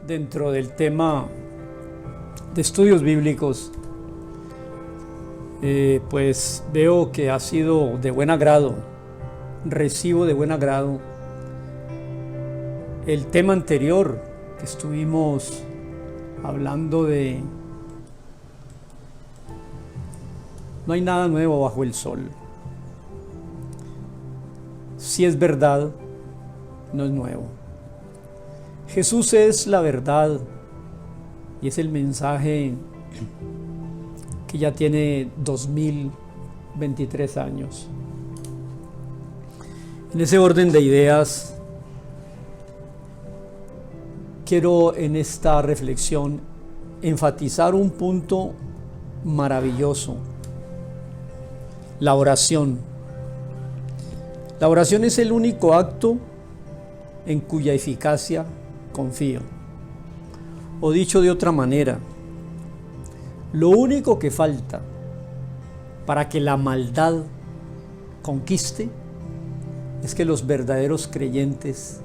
dentro del tema de estudios bíblicos, pues veo que ha sido de buen agrado, recibo de buen agrado el tema anterior que estuvimos hablando de no hay nada nuevo bajo el sol. Si es verdad, no es nuevo. Jesús es la verdad y es el mensaje que ya tiene 2023 años. En ese orden de ideas, quiero en esta reflexión enfatizar un punto maravilloso: la oración. La oración es el único acto en cuya eficacia confío. O dicho de otra manera, lo único que falta para que la maldad conquiste es que los verdaderos creyentes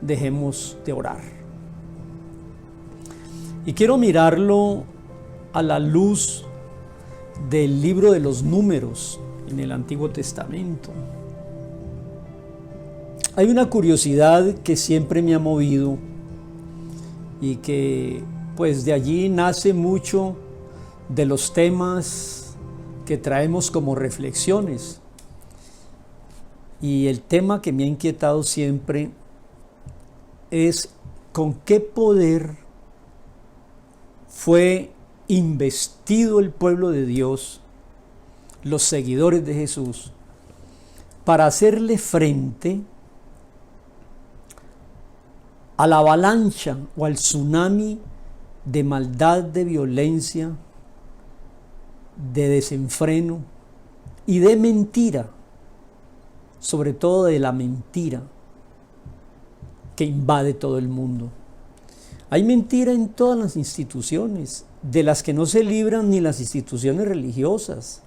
dejemos de orar. Y quiero mirarlo a la luz del libro de los Números en el Antiguo Testamento. Hay una curiosidad que siempre me ha movido y que pues de allí nace mucho de los temas que traemos como reflexiones. Y el tema que me ha inquietado siempre es con qué poder fue investido el pueblo de Dios, los seguidores de Jesús, para hacerle frente a la avalancha o al tsunami de maldad, de violencia, de desenfreno y de mentira, sobre todo de la mentira que invade todo el mundo. Hay mentira en todas las instituciones, de las que no se libran ni las instituciones religiosas,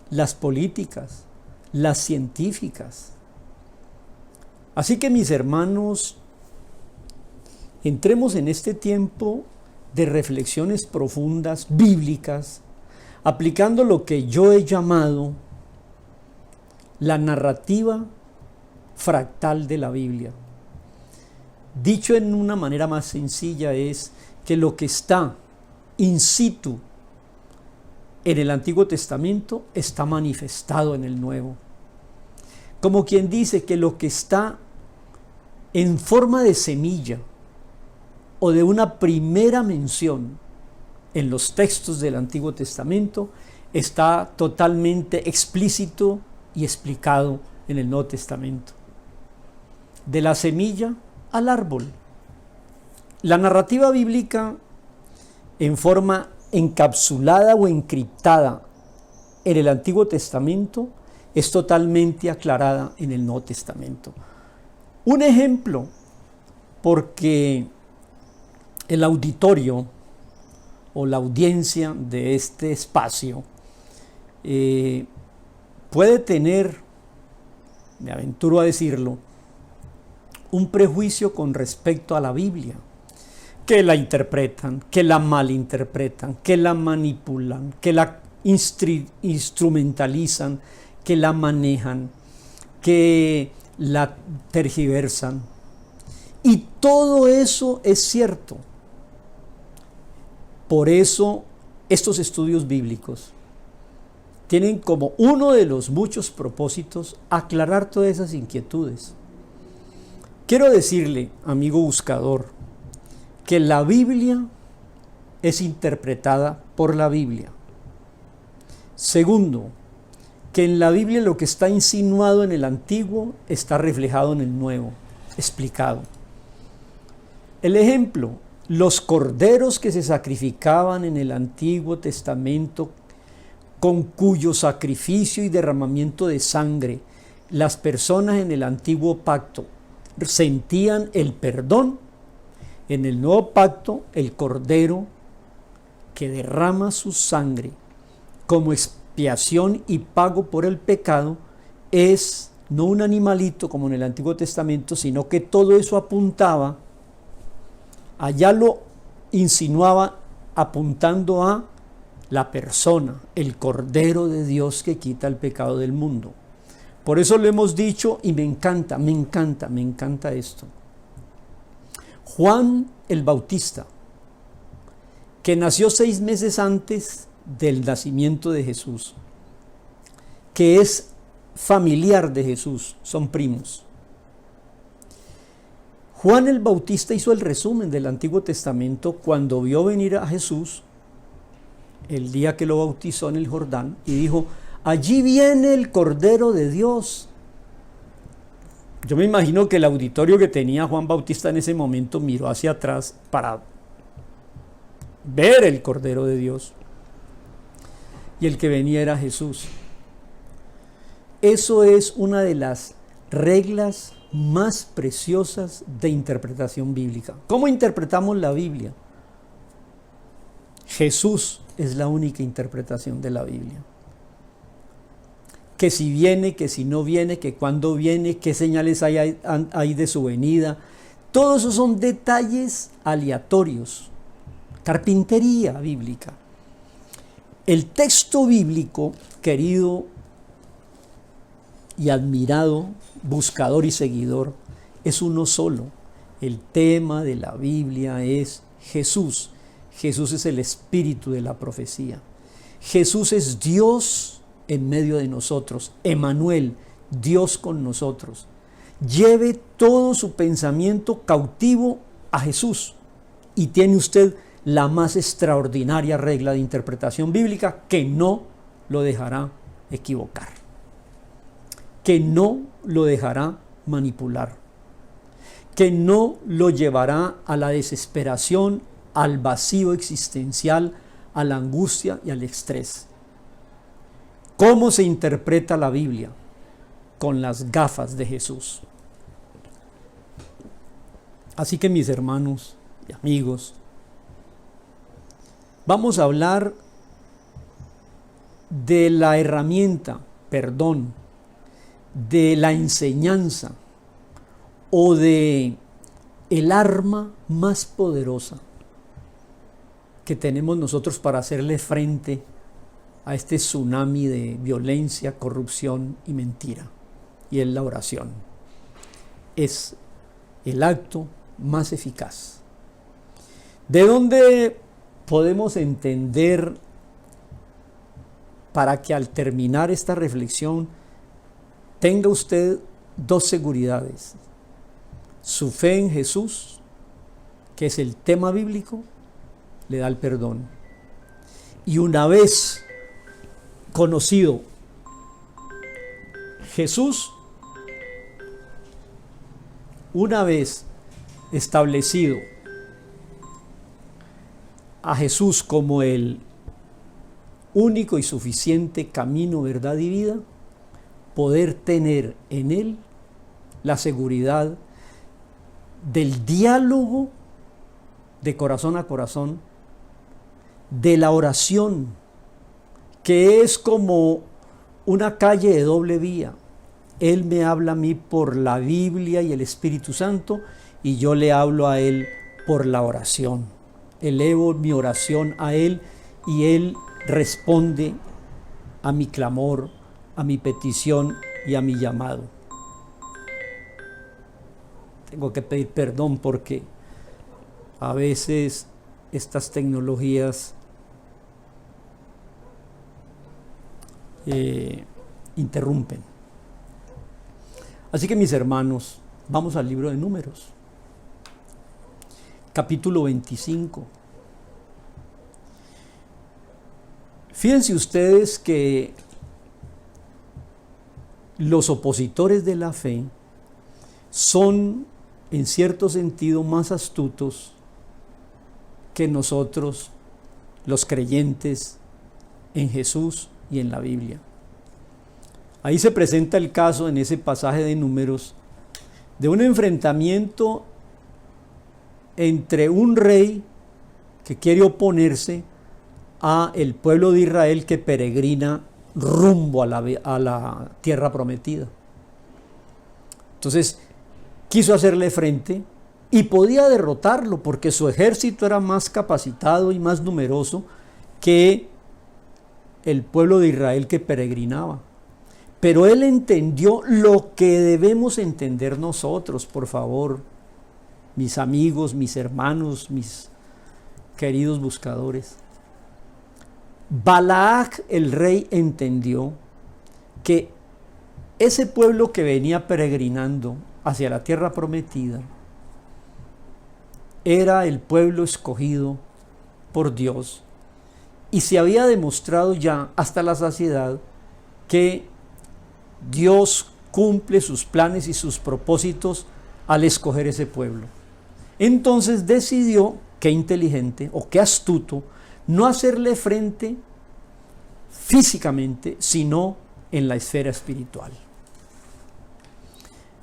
las políticas, las científicas. Así que, mis hermanos, entremos en este tiempo de reflexiones profundas, bíblicas, aplicando lo que yo he llamado la narrativa fractal de la Biblia. Dicho en una manera más sencilla, es que lo que está in situ en el Antiguo Testamento está manifestado en el Nuevo. Como quien dice que lo que está en forma de semilla o de una primera mención en los textos del Antiguo Testamento está totalmente explícito y explicado en el Nuevo Testamento. De la semilla al árbol. La narrativa bíblica, en forma encapsulada o encriptada en el Antiguo Testamento, es totalmente aclarada en el Nuevo Testamento. Un ejemplo, porque el auditorio o la audiencia de este espacio puede tener, me aventuro a decirlo, un prejuicio con respecto a la Biblia, que la interpretan, que la malinterpretan, que la manipulan, que la instrumentalizan, que la manejan, que la tergiversan. Y todo eso es cierto. Por eso estos estudios bíblicos tienen como uno de los muchos propósitos aclarar todas esas inquietudes. Quiero decirle, amigo buscador, que la Biblia es interpretada por la Biblia. Segundo, que en la Biblia lo que está insinuado en el Antiguo está reflejado en el Nuevo, explicado. El ejemplo, los corderos que se sacrificaban en el Antiguo Testamento, con cuyo sacrificio y derramamiento de sangre las personas en el Antiguo Pacto sentían el perdón, en el Nuevo Pacto el cordero que derrama su sangre como expiación y pago por el pecado es no un animalito como en el Antiguo Testamento, sino que todo eso apuntaba Allá lo insinuaba apuntando a la persona, el Cordero de Dios que quita el pecado del mundo. Por eso lo hemos dicho y me encanta esto. Juan el Bautista, que nació 6 meses antes del nacimiento de Jesús, que es familiar de Jesús, son primos. Juan el Bautista hizo el resumen del Antiguo Testamento cuando vio venir a Jesús el día que lo bautizó en el Jordán y dijo: allí viene el Cordero de Dios. Yo me imagino que el auditorio que tenía Juan Bautista en ese momento miró hacia atrás para ver el Cordero de Dios. Y el que venía era Jesús. Eso es una de las reglas más preciosas de interpretación bíblica. ¿Cómo interpretamos la Biblia? Jesús es la única interpretación de la Biblia. Que si viene, que si no viene, que cuándo viene, qué señales hay de su venida. Todos esos son detalles aleatorios. Carpintería bíblica. El texto bíblico, querido y admirado buscador y seguidor, es uno solo. El tema de la Biblia es Jesús. Jesús es el espíritu de la profecía. Jesús es Dios en medio de nosotros, Emmanuel, Dios con nosotros. Lleve todo su pensamiento cautivo a Jesús y tiene usted la más extraordinaria regla de interpretación bíblica que no lo dejará equivocar, que no lo dejará manipular, que no lo llevará a la desesperación, al vacío existencial, a la angustia y al estrés. ¿Cómo se interpreta la Biblia? Con las gafas de Jesús. Así que, mis hermanos y amigos, vamos a hablar de la herramienta, de la enseñanza o de el arma más poderosa que tenemos nosotros para hacerle frente a este tsunami de violencia, corrupción y mentira. Y es la oración. Es el acto más eficaz. ¿De dónde podemos entender para que al terminar esta reflexión tenga usted 2 seguridades? Su fe en Jesús, que es el tema bíblico, le da el perdón. Y una vez conocido Jesús, una vez establecido a Jesús como el único y suficiente camino, verdad y vida, poder tener en Él la seguridad del diálogo de corazón a corazón, de la oración, que es como una calle de doble vía. Él me habla a mí por la Biblia y el Espíritu Santo, y yo le hablo a Él por la oración. Elevo mi oración a Él y Él responde a mi clamor, a mi petición y a mi llamado. Tengo que pedir perdón porque a veces estas tecnologías interrumpen. Así que, mis hermanos, vamos al libro de Números, capítulo 25. Fíjense ustedes que los opositores de la fe son, en cierto sentido, más astutos que nosotros, los creyentes en Jesús y en la Biblia. Ahí se presenta el caso, en ese pasaje de Números, de un enfrentamiento entre un rey que quiere oponerse a el pueblo de Israel que peregrina rumbo a la tierra prometida. Entonces quiso hacerle frente y podía derrotarlo porque su ejército era más capacitado y más numeroso que el pueblo de Israel que peregrinaba. Pero él entendió lo que debemos entender nosotros, por favor, mis amigos, mis hermanos, mis queridos buscadores. Balac, el rey, entendió que ese pueblo que venía peregrinando hacia la tierra prometida era el pueblo escogido por Dios, y se había demostrado ya hasta la saciedad que Dios cumple sus planes y sus propósitos al escoger ese pueblo. Entonces decidió, qué inteligente o qué astuto, no hacerle frente físicamente, sino en la esfera espiritual.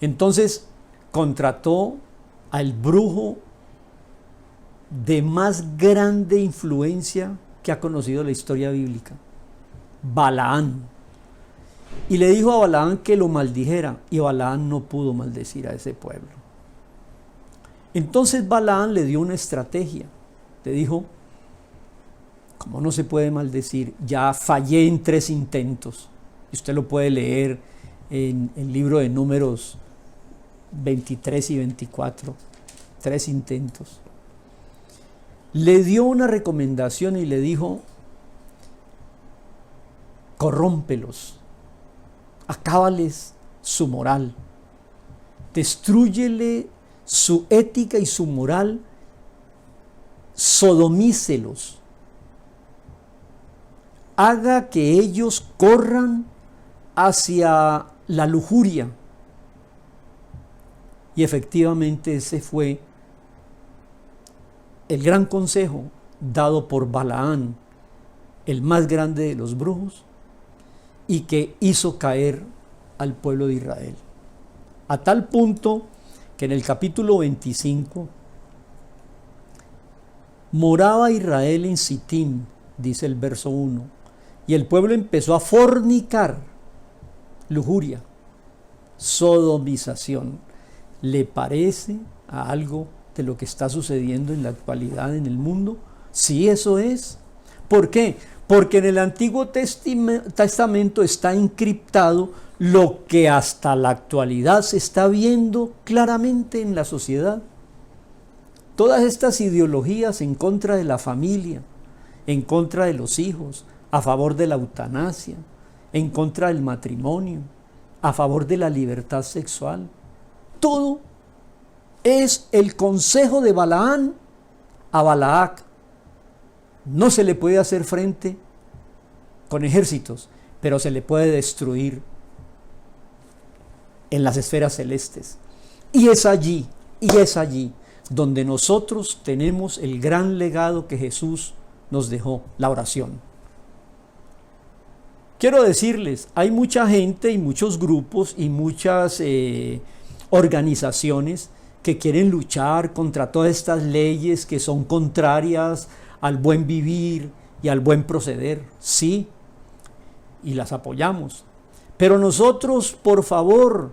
Entonces contrató al brujo de más grande influencia que ha conocido la historia bíblica, Balaán, y le dijo a Balaán que lo maldijera, y Balaán no pudo maldecir a ese pueblo. Entonces Balaán le dio una estrategia, le dijo: como no se puede maldecir, ya fallé en 3 intentos, y usted lo puede leer en el libro de Números 23 y 24, 3 intentos. Le dio una recomendación y le dijo: corrómpelos, acábales su moral, destrúyele su ética y su moral, sodomícelos, haga que ellos corran hacia la lujuria. Y efectivamente ese fue el gran consejo dado por Balaán, el más grande de los brujos, y que hizo caer al pueblo de Israel. A tal punto que en el capítulo 25, moraba Israel en Sitim, dice el verso 1, y el pueblo empezó a fornicar, lujuria, sodomización. ¿Le parece a algo de lo que está sucediendo en la actualidad en el mundo? Sí, eso es. ¿Por qué? Porque en el Antiguo Testamento está encriptado lo que hasta la actualidad se está viendo claramente en la sociedad. Todas estas ideologías en contra de la familia, en contra de los hijos, a favor de la eutanasia, en contra del matrimonio, a favor de la libertad sexual, todo es el consejo de Balaán a Balac. No se le puede hacer frente con ejércitos, pero se le puede destruir en las esferas celestes. Y es allí donde nosotros tenemos el gran legado que Jesús nos dejó, la oración. Quiero decirles, hay mucha gente y muchos grupos y muchas organizaciones que quieren luchar contra todas estas leyes que son contrarias al buen vivir y al buen proceder. Sí, y las apoyamos. Pero nosotros, por favor,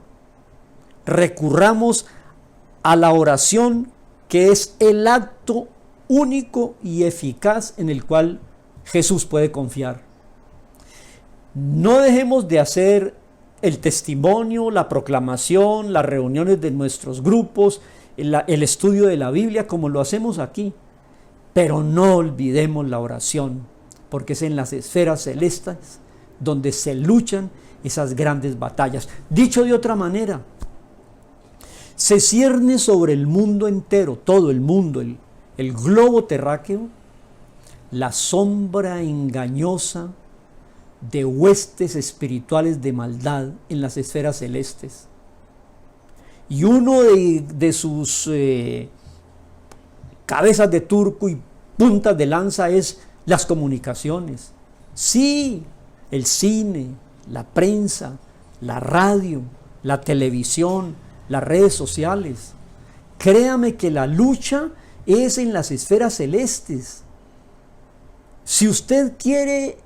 recurramos a la oración, que es el acto único y eficaz en el cual Jesús puede confiar. No dejemos de hacer el testimonio, la proclamación, las reuniones de nuestros grupos, el estudio de la Biblia como lo hacemos aquí, pero no olvidemos la oración, porque es en las esferas celestes donde se luchan esas grandes batallas. Dicho de otra manera, se cierne sobre el mundo entero, todo el mundo, el globo terráqueo, la sombra engañosa de huestes espirituales de maldad en las esferas celestes. Y uno de sus cabezas de turco y puntas de lanza es las comunicaciones. Sí, el cine, la prensa, la radio, la televisión, las redes sociales. Créame que la lucha es en las esferas celestes. Si usted quiere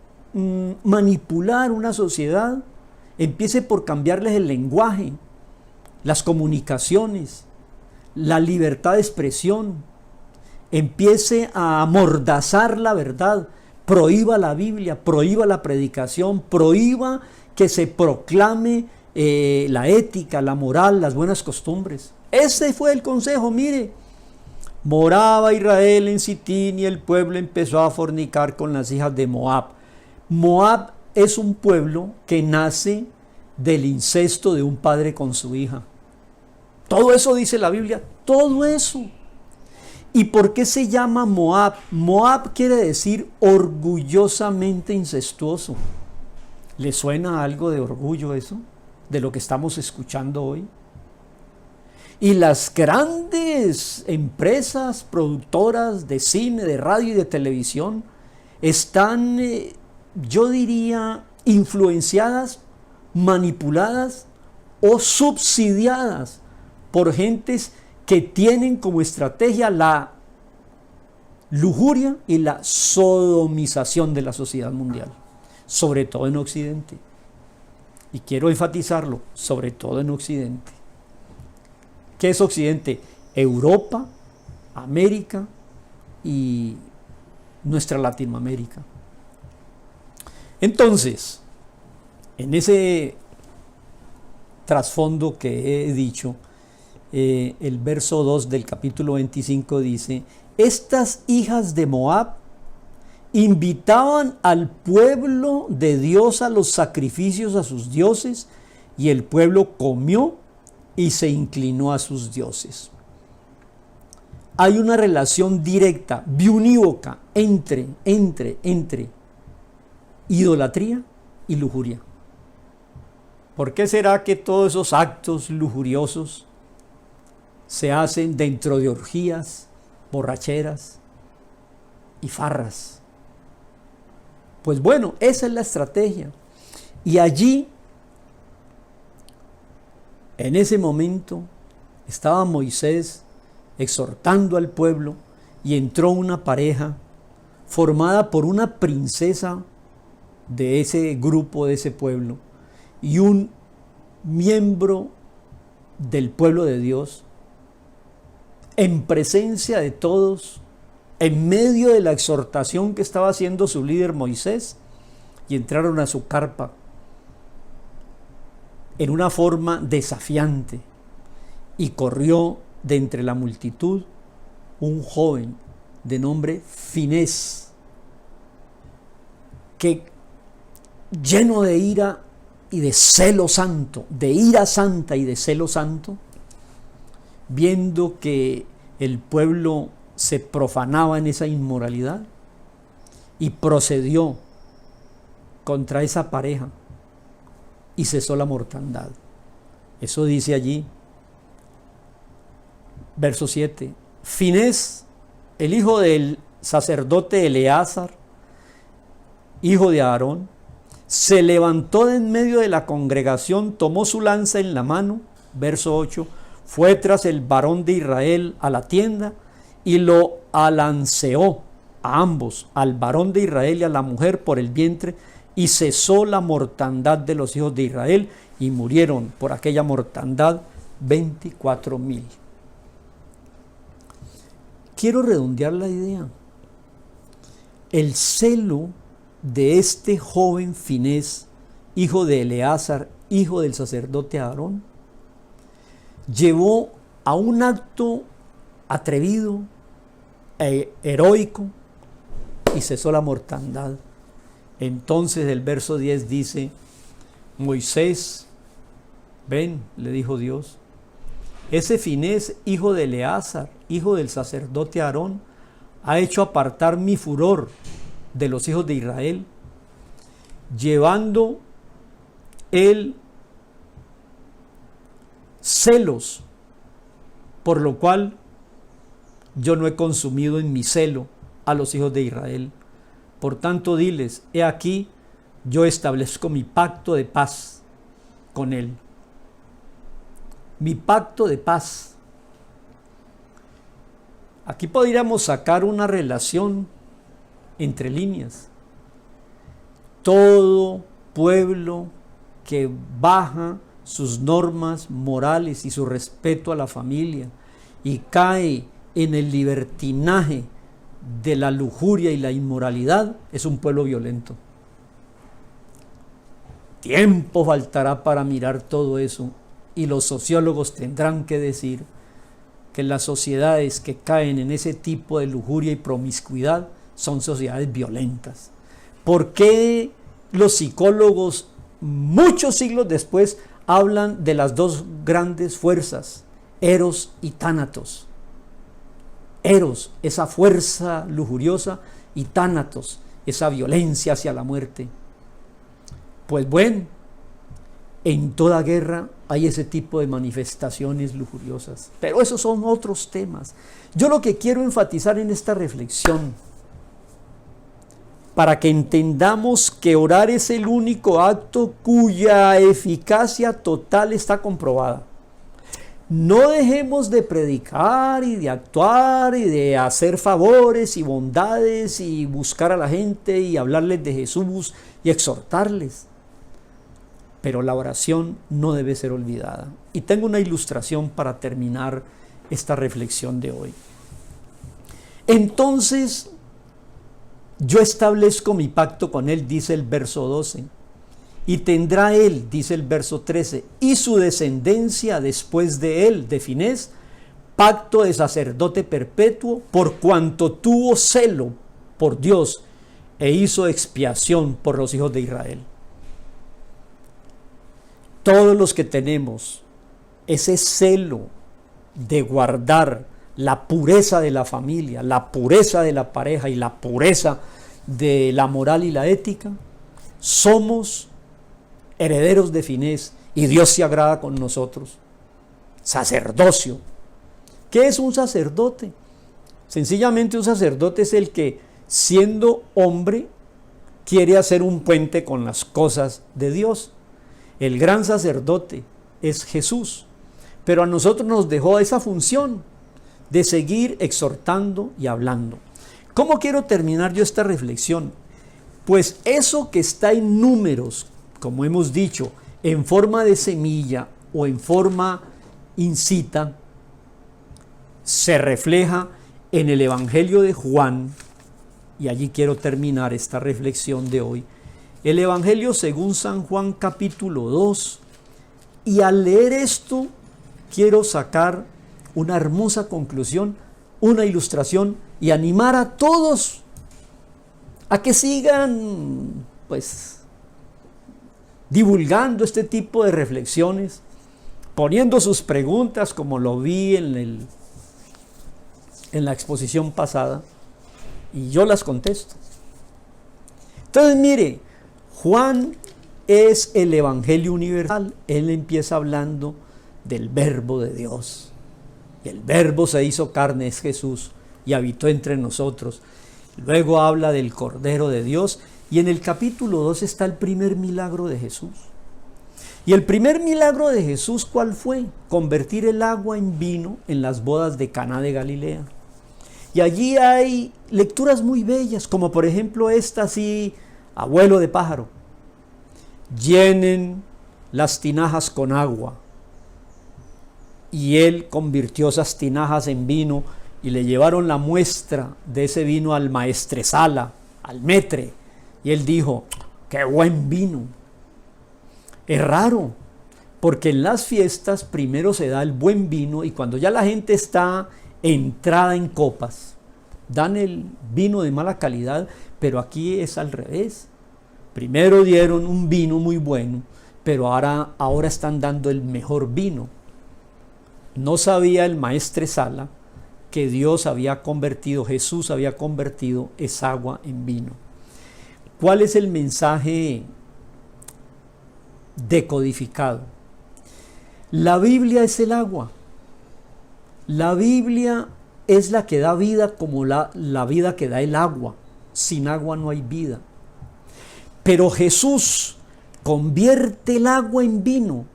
manipular una sociedad, empiece por cambiarles el lenguaje, las comunicaciones, la libertad de expresión, empiece a amordazar la verdad, prohíba la Biblia, prohíba la predicación, prohíba que se proclame la ética, la moral, las buenas costumbres. Ese fue el consejo. Mire, moraba Israel en Sitín y el pueblo empezó a fornicar con las hijas de Moab. Moab es un pueblo que nace del incesto de un padre con su hija. Todo eso dice la Biblia, todo eso. ¿Y por qué se llama Moab? Moab quiere decir orgullosamente incestuoso. ¿Le suena algo de orgullo eso? De lo que estamos escuchando hoy. Y las grandes empresas productoras de cine, de radio y de televisión están, yo diría, influenciadas, manipuladas o subsidiadas por gentes que tienen como estrategia la lujuria y la sodomización de la sociedad mundial, sobre todo en Occidente. Y quiero enfatizarlo, sobre todo en Occidente. ¿Qué es Occidente? Europa, América y nuestra Latinoamérica. Entonces, en ese trasfondo que he dicho, el verso 2 del capítulo 25 dice: estas hijas de Moab invitaban al pueblo de Dios a los sacrificios a sus dioses, y el pueblo comió y se inclinó a sus dioses. Hay una relación directa, biunívoca, entre idolatría y lujuria. ¿Por qué será que todos esos actos lujuriosos se hacen dentro de orgías, borracheras y farras? Pues bueno, esa es la estrategia. Y allí, en ese momento, estaba Moisés exhortando al pueblo y entró una pareja formada por una princesa de ese grupo, de ese pueblo, y un miembro del pueblo de Dios, en presencia de todos, en medio de la exhortación que estaba haciendo su líder Moisés, y entraron a su carpa en una forma desafiante, y corrió de entre la multitud un joven de nombre Finés, que lleno de ira y de celo santo, de ira santa y de celo santo, viendo que el pueblo se profanaba en esa inmoralidad, y procedió contra esa pareja y cesó la mortandad. Eso dice allí, verso 7. Finés, el hijo del sacerdote Eleazar, hijo de Aarón, se levantó de en medio de la congregación, tomó su lanza en la mano, verso 8, fue tras el varón de Israel a la tienda y lo alanceó a ambos, al varón de Israel y a la mujer, por el vientre, y cesó la mortandad de los hijos de Israel, y murieron por aquella mortandad 24,000. Quiero redondear la idea. El celo de este joven Finés, hijo de Eleazar, hijo del sacerdote Aarón, llevó a un acto atrevido, heroico, y cesó la mortandad. Entonces el verso 10 dice: Moisés, ven, le dijo Dios, ese Finés, hijo de Eleazar, hijo del sacerdote Aarón, ha hecho apartar mi furor de los hijos de Israel, llevando él celos, por lo cual yo no he consumido en mi celo a los hijos de Israel. Por tanto, diles: he aquí, yo establezco mi pacto de paz con él. Mi pacto de paz. Aquí podríamos sacar una relación entre líneas. Todo pueblo que baja sus normas morales y su respeto a la familia y cae en el libertinaje de la lujuria y la inmoralidad, es un pueblo violento. Tiempo faltará para mirar todo eso, y los sociólogos tendrán que decir que las sociedades que caen en ese tipo de lujuria y promiscuidad son sociedades violentas. ¿Por qué los psicólogos, muchos siglos después, hablan de las dos grandes fuerzas, Eros y Tánatos? Eros, esa fuerza lujuriosa, y Tánatos, esa violencia hacia la muerte. Pues bueno, en toda guerra hay ese tipo de manifestaciones lujuriosas, pero esos son otros temas. Yo lo que quiero enfatizar en esta reflexión, para que entendamos que orar es el único acto cuya eficacia total está comprobada. No dejemos de predicar y de actuar y de hacer favores y bondades y buscar a la gente y hablarles de Jesús y exhortarles. Pero la oración no debe ser olvidada. Y tengo una ilustración para terminar esta reflexión de hoy. Entonces, yo establezco mi pacto con él, dice el verso 12. Y tendrá él, dice el verso 13, y su descendencia después de él, de Finés, pacto de sacerdote perpetuo, por cuanto tuvo celo por Dios e hizo expiación por los hijos de Israel. Todos los que tenemos ese celo de guardar la pureza de la familia, la pureza de la pareja y la pureza de la moral y la ética, somos herederos de Finés y Dios se agrada con nosotros. Sacerdocio. ¿Qué es un sacerdote? Sencillamente un sacerdote es el que, siendo hombre, quiere hacer un puente con las cosas de Dios. El gran sacerdote es Jesús, pero a nosotros nos dejó esa función de seguir exhortando y hablando. ¿Cómo quiero terminar yo esta reflexión? Pues eso que está en Números, como hemos dicho, en forma de semilla o en forma incita, se refleja en el Evangelio de Juan, y allí quiero terminar esta reflexión de hoy. El Evangelio según San Juan capítulo 2, y al leer esto quiero sacar una hermosa conclusión, una ilustración y animar a todos a que sigan pues divulgando este tipo de reflexiones, poniendo sus preguntas como lo vi en la exposición pasada, y yo las contesto. Entonces mire, Juan es el Evangelio universal. Él empieza hablando del Verbo de Dios. El Verbo se hizo carne, es Jesús, y habitó entre nosotros. Luego habla del Cordero de Dios, y en el capítulo 2 está el primer milagro de Jesús. Y el primer milagro de Jesús, ¿cuál fue? Convertir el agua en vino en las bodas de Caná de Galilea. Y allí hay lecturas muy bellas, como por ejemplo esta así, abuelo de pájaro. Llenen las tinajas con agua. Y él convirtió esas tinajas en vino y le llevaron la muestra de ese vino al maestresala, al metre. Y él dijo, ¡qué buen vino! Es raro, porque en las fiestas primero se da el buen vino y cuando ya la gente está entrada en copas, dan el vino de mala calidad, pero aquí es al revés. Primero dieron un vino muy bueno, pero ahora están dando el mejor vino. No sabía el maestresala que Dios había convertido, Jesús había convertido esa agua en vino. ¿Cuál es el mensaje decodificado? La Biblia es el agua. La Biblia es la que da vida como la vida que da el agua. Sin agua no hay vida. Pero Jesús convierte el agua en vino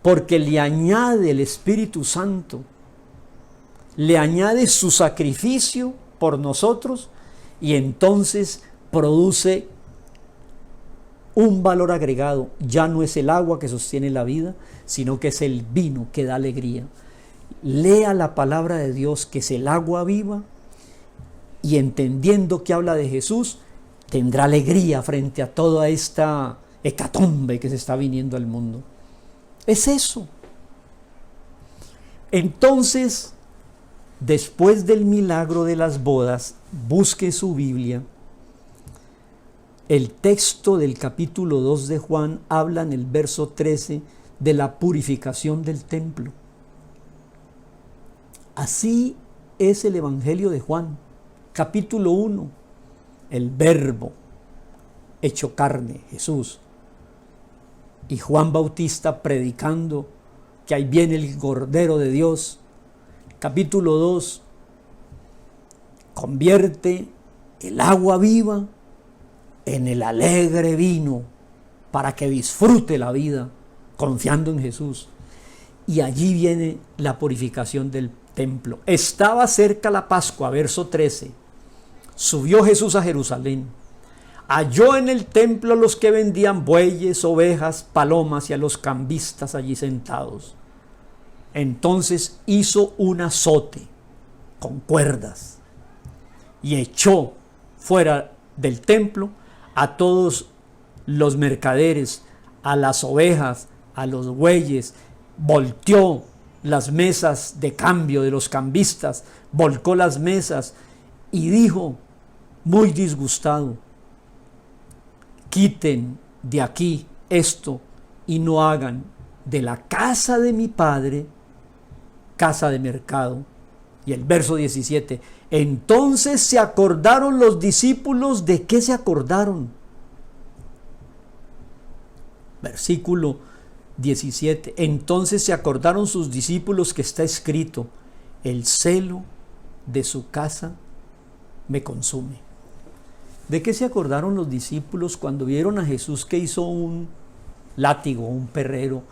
porque le añade el Espíritu Santo, le añade su sacrificio por nosotros y entonces produce un valor agregado. Ya no es el agua que sostiene la vida, sino que es el vino que da alegría. lea la palabra de Dios, que es el agua viva, y entendiendo que habla de Jesús, tendrá alegría frente a toda esta hecatombe que se está viniendo al mundo. Es eso. Entonces, después del milagro de las bodas, busque su Biblia. El texto del capítulo 2 de Juan habla en el verso 13 de la purificación del templo. Así es el Evangelio de Juan, capítulo 1, el Verbo hecho carne, Jesús. Y Juan Bautista predicando que ahí viene el Cordero de Dios. Capítulo 2, convierte el agua viva en el alegre vino para que disfrute la vida confiando en Jesús. Y allí viene la purificación del templo. Estaba cerca la Pascua, verso 13. Subió Jesús a Jerusalén. Halló en el templo a los que vendían bueyes, ovejas, palomas y a los cambistas allí sentados. Entonces hizo un azote con cuerdas y echó fuera del templo a todos los mercaderes, a las ovejas, a los bueyes. Volteó las mesas de cambio de los cambistas, volcó las mesas y dijo, muy disgustado: quiten de aquí esto y no hagan de la casa de mi padre casa de mercado. Y el verso 17, entonces se acordaron los discípulos. ¿De qué se acordaron? Versículo 17, entonces se acordaron sus discípulos que está escrito, el celo de su casa me consume. ¿De qué se acordaron los discípulos cuando vieron a Jesús que hizo un látigo, un perrero,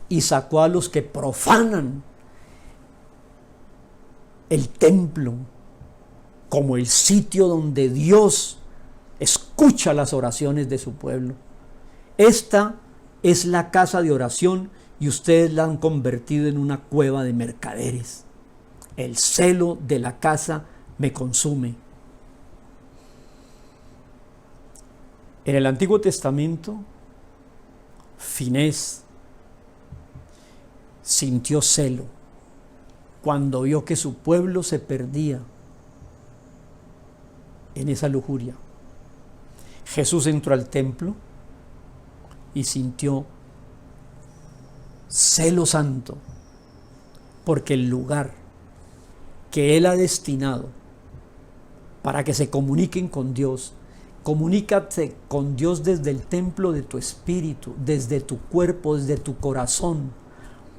y sacó a los que profanan el templo como el sitio donde Dios escucha las oraciones de su pueblo? Esta es la casa de oración y ustedes la han convertido en una cueva de mercaderes. El celo de la casa me consume. En el Antiguo Testamento, Finés sintió celo cuando vio que su pueblo se perdía en esa lujuria. Jesús entró al templo y sintió celo santo, porque el lugar que Él ha destinado para que se comuniquen con Dios, comunícate con Dios desde el templo de tu espíritu, desde tu cuerpo, desde tu corazón.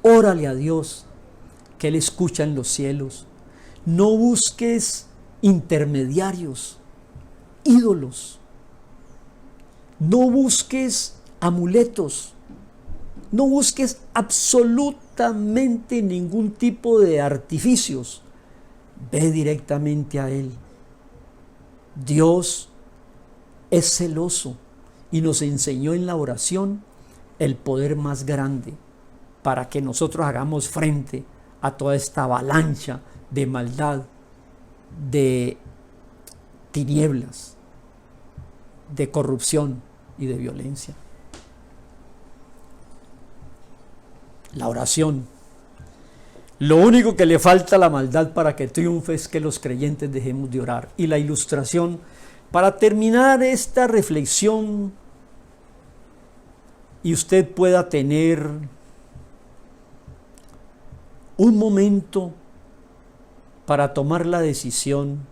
Órale a Dios, que Él escucha en los cielos. No busques intermediarios, ídolos. No busques amuletos. No busques absolutamente ningún tipo de artificios. Ve directamente a Él. Dios es celoso y nos enseñó en la oración el poder más grande para que nosotros hagamos frente a toda esta avalancha de maldad, de tinieblas, de corrupción y de violencia. La oración. Lo único que le falta a la maldad para que triunfe es que los creyentes dejemos de orar. Y la ilustración, para terminar esta reflexión y usted pueda tener un momento para tomar la decisión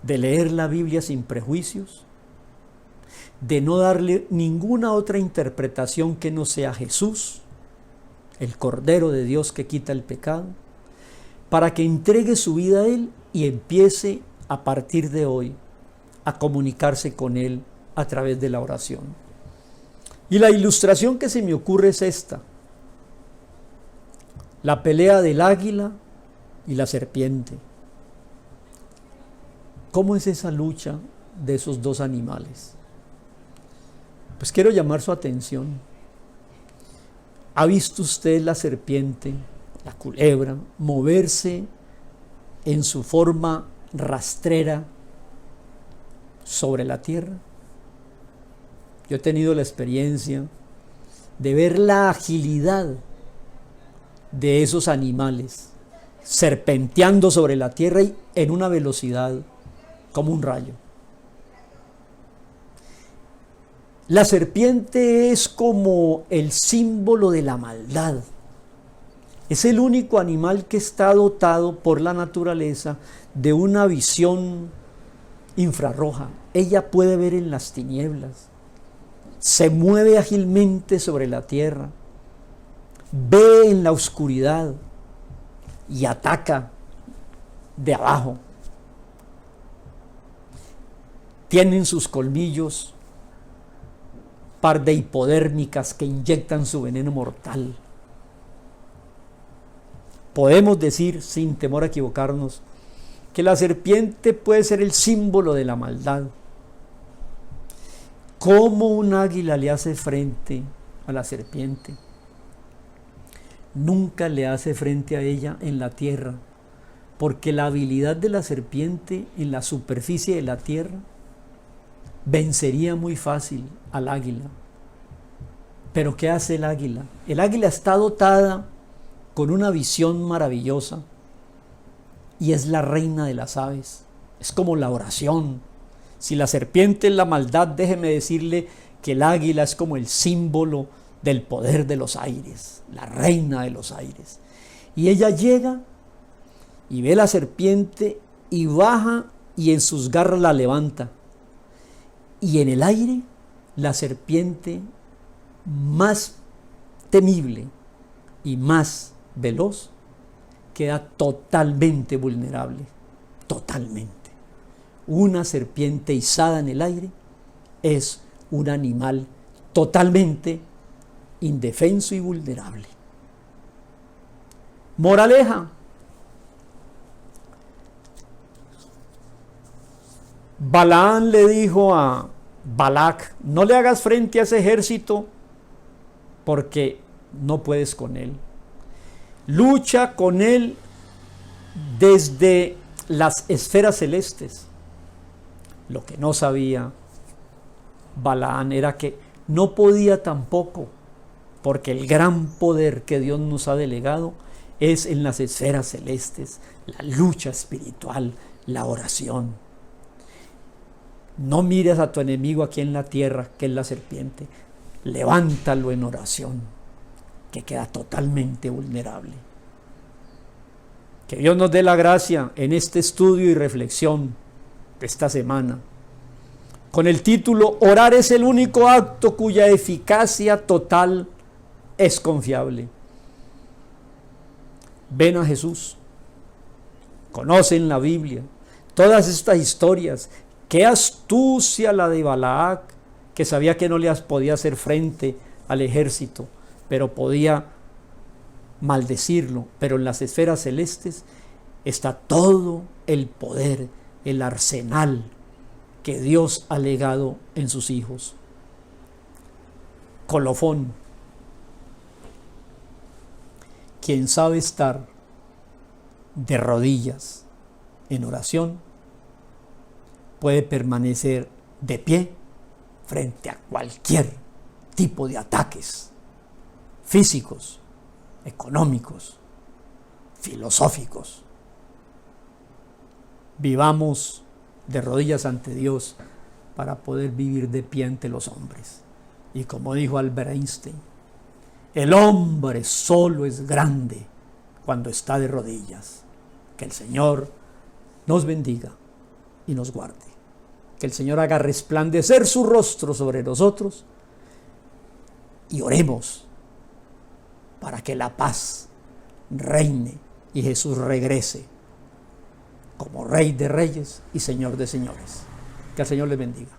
de leer la Biblia sin prejuicios, de no darle ninguna otra interpretación que no sea Jesús, el Cordero de Dios que quita el pecado, para que entregue su vida a Él y empiece a partir de hoy a comunicarse con Él a través de la oración. Y la ilustración que se me ocurre es esta: la pelea del águila y la serpiente. ¿Cómo es esa lucha de esos dos animales? Pues quiero llamar su atención. ¿Ha visto usted la serpiente la culebra, moverse en su forma rastrera sobre la tierra. Yo he tenido la experiencia de ver la agilidad de esos animales serpenteando sobre la tierra y en una velocidad como un rayo. La serpiente es como el símbolo de la maldad. Es el único animal que está dotado por la naturaleza de una visión infrarroja. Ella puede ver en las tinieblas, se mueve ágilmente sobre la tierra, ve en la oscuridad y ataca de abajo. Tienen sus colmillos par de hipodérmicas que inyectan su veneno mortal. Podemos decir, sin temor a equivocarnos, que la serpiente puede ser el símbolo de la maldad. ¿Cómo un águila le hace frente a la serpiente? Nunca le hace frente a ella en la tierra, porque la habilidad de la serpiente en la superficie de la tierra vencería muy fácil al águila. Pero ¿qué hace el águila? El águila está dotada con una visión maravillosa y es la reina de las aves. Es como la oración. Si la serpiente es la maldad, déjeme decirle que el águila es como el símbolo del poder de los aires, la reina de los aires. Y ella llega y ve la serpiente y baja y en sus garras la levanta. Y en el aire, la serpiente más temible y más veloz queda totalmente vulnerable, totalmente. Una serpiente izada en el aire es un animal totalmente indefenso y vulnerable. Moraleja: Balaán le dijo a Balac: no le hagas frente a ese ejército porque no puedes con él. Lucha con él desde las esferas celestes. Lo que no sabía Balaán era que no podía tampoco, porque el gran poder que Dios nos ha delegado es en las esferas celestes, la lucha espiritual, la oración. No mires a tu enemigo aquí en la tierra, que es la serpiente. Levántalo en oración, que queda totalmente vulnerable. Que Dios nos dé la gracia en este estudio y reflexión de esta semana, con el título: Orar es el único acto cuya eficacia total es confiable. Ven a Jesús, conocen la Biblia, todas estas historias. Qué astucia la de Balac, que sabía que no le podía hacer frente al ejército, pero podía maldecirlo. Pero en las esferas celestes está todo el poder, el arsenal que Dios ha legado en sus hijos. Colofón: quien sabe estar de rodillas en oración puede permanecer de pie frente a cualquier tipo de ataques físicos, económicos, filosóficos. Vivamos de rodillas ante Dios para poder vivir de pie ante los hombres. Y como dijo Albert Einstein, el hombre solo es grande cuando está de rodillas. Que el Señor nos bendiga y nos guarde. Que el Señor haga resplandecer su rostro sobre nosotros y oremos para que la paz reine y Jesús regrese como Rey de Reyes y Señor de Señores. Que el Señor les bendiga.